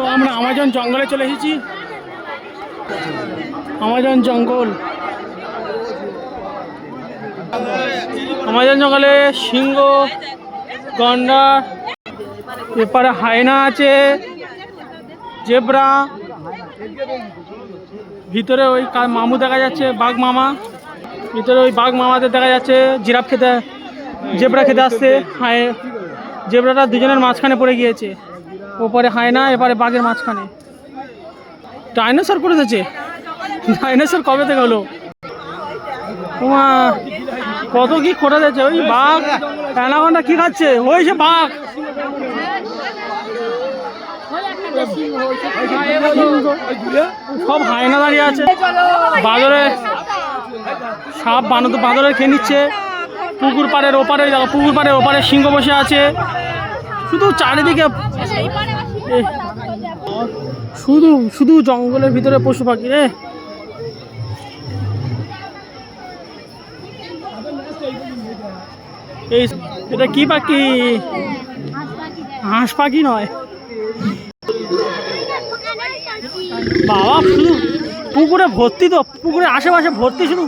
তো আমরা আমাজন জঙ্গলে চলে এসেছি। আমাজন জঙ্গল, আমাজন জঙ্গলে সিংহ, গন্ডার, এরপরে হায়না আছে, জেব্রা, ভিতরে ওই মামু দেখা যাচ্ছে, বাঘ মামা, ভিতরে ওই বাঘ মামাদের দেখা যাচ্ছে। জিরাফ খেতে, জেব্রা খেতে আসছে। জেব্রাটা দুজনের মাঝখানে পড়ে গিয়েছে, ওপরে হায়না, এবারে বাঘের মাঝখানে। ডাইনোসর করে দিয়েছে। ডাইনোসর কবে থেকে হলো? তোমা কত কি করে দিয়েছে। ওই বাঘ, অ্যানাকন্ডা কি খাচ্ছে? ওই সে বাঘ। সব হায়না দাঁড়িয়ে আছে। বাঁদরে সাপ বাঁদরে খেয়ে নিচ্ছে। পুকুর পাড়ের ওপারে, পুকুর পাড়ের ওপারে সিংহ বসে আছে। শুধু চারিদিকে শুধু শুধু জঙ্গলের ভিতরে পশু পাখি রে। এই এটা কি পাখি? হাঁস পাখি নয় বাবা। শুধু পুকুরে ভর্তি, তো পুকুরের আশেপাশে ভর্তি শুধু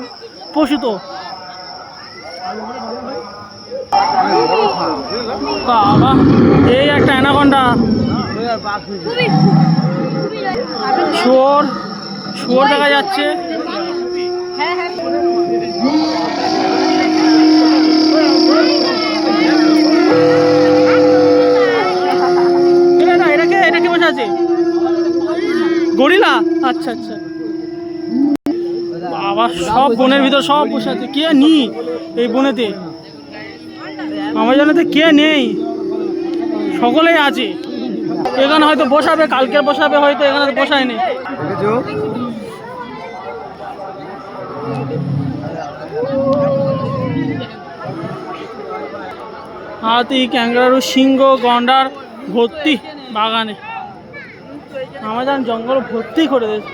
পশু। তো বাবা, এই একটা অ্যানাকন্ডা। শুয়োর দেখা যাচ্ছে। এটাকে বসে আছে গরিলা। আচ্ছা আচ্ছা বাবা, সব বনের ভিতর সব বসে আছে। কে নি এই বনেতে? আমার জানাতে কে নেই, সকলেই আছে। এখানে হয়তো বসাবে, কালকে বসাবে, হয়তো এখানে বসায়নি। হাতি, ক্যাঙ্গারু, সিংহ, গন্ডার ভর্তি বাগানে। আমাজন জঙ্গল ভর্তি করে দিয়েছে।